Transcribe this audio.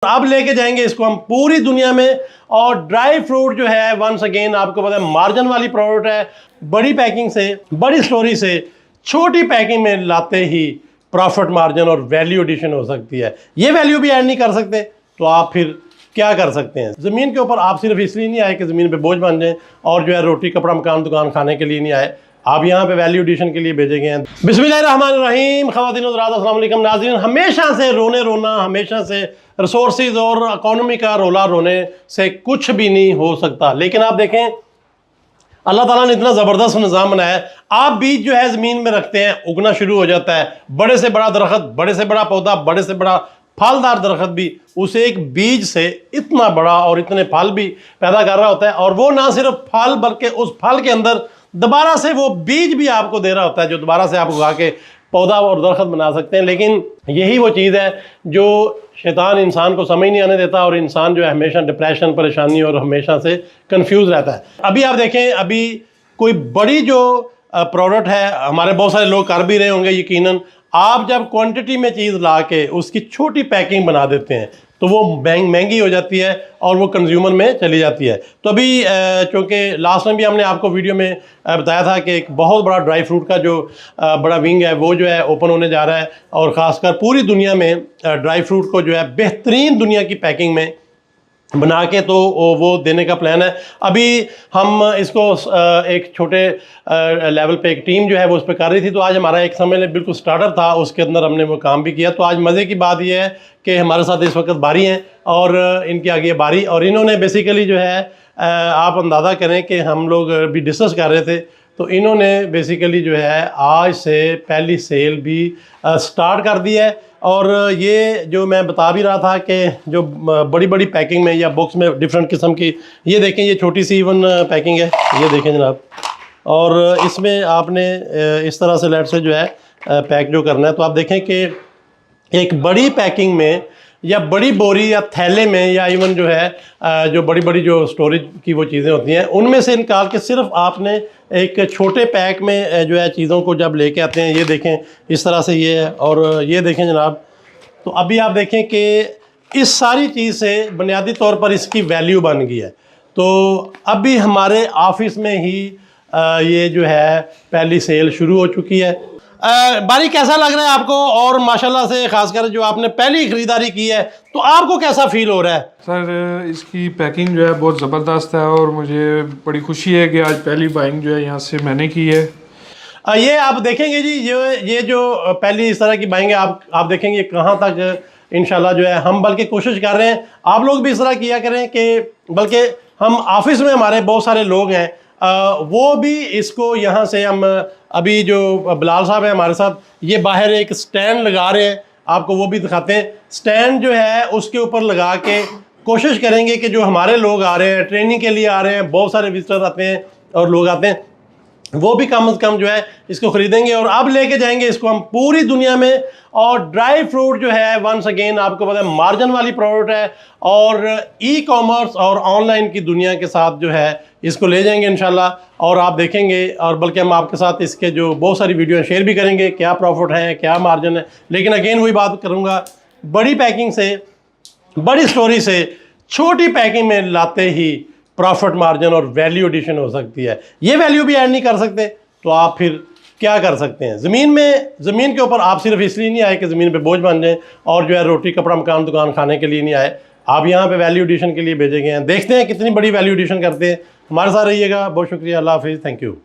अब लेके जाएंगे इसको हम पूरी दुनिया में। और ड्राई फ्रूट जो है वंस अगेन आपको पता है मार्जिन वाली प्रोडक्ट है। बड़ी पैकिंग से, बड़ी स्टोरी से छोटी पैकिंग में लाते ही प्रॉफिट मार्जिन और वैल्यू एडिशन हो सकती है। ये वैल्यू भी ऐड नहीं कर सकते तो आप फिर क्या कर सकते हैं। ज़मीन के ऊपर आप सिर्फ इसलिए नहीं आए कि ज़मीन पे बोझ बन जाएं और जो है रोटी कपड़ा मकान दुकान खाने के लिए नहीं आए, आप यहाँ पे वैल्यू एडिशन के लिए भेजे गए हैं। बिस्मिल्लाहिर्रहमानिर्रहीम। ख़वातीन और हज़रात अस्सलाम वालेकुम नाज़रीन। हमेशा से रोना, हमेशा से रिसोर्सेज और इकोनॉमी का रोला रोने से कुछ भी नहीं हो सकता। लेकिन आप देखें अल्लाह ताला ने इतना ज़बरदस्त निज़ाम बनाया है। आप बीज जो है ज़मीन में रखते हैं, उगना शुरू हो जाता है। बड़े से बड़ा दरख्त, बड़े से बड़ा पौधा, बड़े से बड़ा फलदार दरख्त भी उस एक बीज से इतना बड़ा और इतने फल भी पैदा कर रहा होता है। और वो ना सिर्फ फल बल्कि उस फल के अंदर दोबारा से वो बीज भी आपको दे रहा होता है जो दोबारा से आप उगा के पौधा और दरख्त बना सकते हैं। लेकिन यही वो चीज़ है जो शैतान इंसान को समझ नहीं आने देता और इंसान जो है हमेशा डिप्रेशन, परेशानी और हमेशा से कंफ्यूज रहता है। अभी आप देखें, अभी कोई बड़ी जो प्रोडक्ट है, हमारे बहुत सारे लोग कर भी रहे होंगे यकीनन। आप जब क्वांटिटी में चीज़ ला के उसकी छोटी पैकिंग बना देते हैं तो वो महंगी हो जाती है और वो कंज्यूमर में चली जाती है। तो अभी चूँकि लास्ट टाइम भी हमने आपको वीडियो में बताया था कि एक बहुत बड़ा ड्राई फ्रूट का जो बड़ा विंग है वो जो है ओपन होने जा रहा है। और ख़ासकर पूरी दुनिया में ड्राई फ्रूट को जो है बेहतरीन दुनिया की पैकिंग में बना के तो वो देने का प्लान है। अभी हम इसको एक छोटे लेवल पे एक टीम जो है वो उस पर कर रही थी। तो आज हमारा एक समय बिल्कुल स्टार्टअप था, उसके अंदर हमने वो काम भी किया। तो आज मज़े की बात ये है कि हमारे साथ इस वक्त बारी हैं और इनकी आगे बारी, और इन्होंने बेसिकली जो है आप अंदाज़ा करें कि हम लोग भी डिस्कस कर रहे थे तो इन्होंने बेसिकली जो है आज से पहली सेल भी स्टार्ट कर दी है। और ये जो मैं बता भी रहा था कि जो बड़ी बड़ी पैकिंग में या बॉक्स में डिफरेंट किस्म की, ये देखें ये छोटी सी इवन पैकिंग है, ये देखें जनाब। और इसमें आपने इस तरह से लेट से जो है पैक जो करना है तो आप देखें कि एक बड़ी पैकिंग में या बड़ी बोरी या थैले में या इवन जो है जो बड़ी बड़ी जो स्टोरेज की वो चीज़ें होती हैं उनमें से निकाल के सिर्फ आपने एक छोटे पैक में जो है चीज़ों को जब लेके आते हैं, ये देखें इस तरह से ये है। और ये देखें जनाब, तो अभी आप देखें कि इस सारी चीज़ से बुनियादी तौर पर इसकी वैल्यू बन गई है। तो अभी हमारे ऑफिस में ही ये जो है पहली सेल शुरू हो चुकी है। बारी कैसा लग रहा है आपको? और माशाल्लाह से खासकर जो आपने पहली ख़रीदारी की है तो आपको कैसा फील हो रहा है? सर इसकी पैकिंग जो है बहुत ज़बरदस्त है और मुझे बड़ी खुशी है कि आज पहली बाइंग जो है यहाँ से मैंने की है। ये आप देखेंगे जी, ये जो पहली इस तरह की बाइंग है आप देखेंगे कहाँ तक इंशाल्लाह जो है हम बल्कि कोशिश कर रहे हैं आप लोग भी इस तरह किया करें कि बल्कि हम ऑफिस में हमारे बहुत सारे लोग हैं वो भी इसको यहाँ से हम अभी जो बिलाल साहब हैं हमारे साथ, ये बाहर एक स्टैंड लगा रहे हैं, आपको वो भी दिखाते हैं। स्टैंड जो है उसके ऊपर लगा के कोशिश करेंगे कि जो हमारे लोग आ रहे हैं ट्रेनिंग के लिए आ रहे हैं, बहुत सारे विजिटर्स आते हैं और लोग आते हैं, वो भी कम से कम जो है इसको ख़रीदेंगे और अब लेके जाएंगे इसको हम पूरी दुनिया में। और ड्राई फ्रूट जो है वंस अगेन आपको पता है मार्जिन वाली प्रोडक्ट है और ई कॉमर्स और ऑनलाइन की दुनिया के साथ जो है इसको ले जाएंगे इंशाल्लाह। और आप देखेंगे और बल्कि हम आपके साथ इसके जो बहुत सारी वीडियो शेयर भी करेंगे, क्या प्रॉफिट है, क्या मार्जिन है। लेकिन अगेन वही बात करूँगा, बड़ी पैकिंग से, बड़ी स्टोरी से छोटी पैकिंग में लाते ही प्रॉफिट मार्जिन और वैल्यू एडिशन हो सकती है। ये वैल्यू भी ऐड नहीं कर सकते तो आप फिर क्या कर सकते हैं। ज़मीन के ऊपर आप सिर्फ इसलिए नहीं आए कि ज़मीन पे बोझ बन जाएं और जो है रोटी कपड़ा मकान दुकान खाने के लिए नहीं आए, आप यहाँ पे वैल्यू एडिशन के लिए भेजे गए हैं। देखते हैं कितनी बड़ी वैल्यू एडिशन करते हैं। हमारे साथ रहिएगा, बहुत शुक्रिया, अल्लाह हाफिज़, थैंक यू।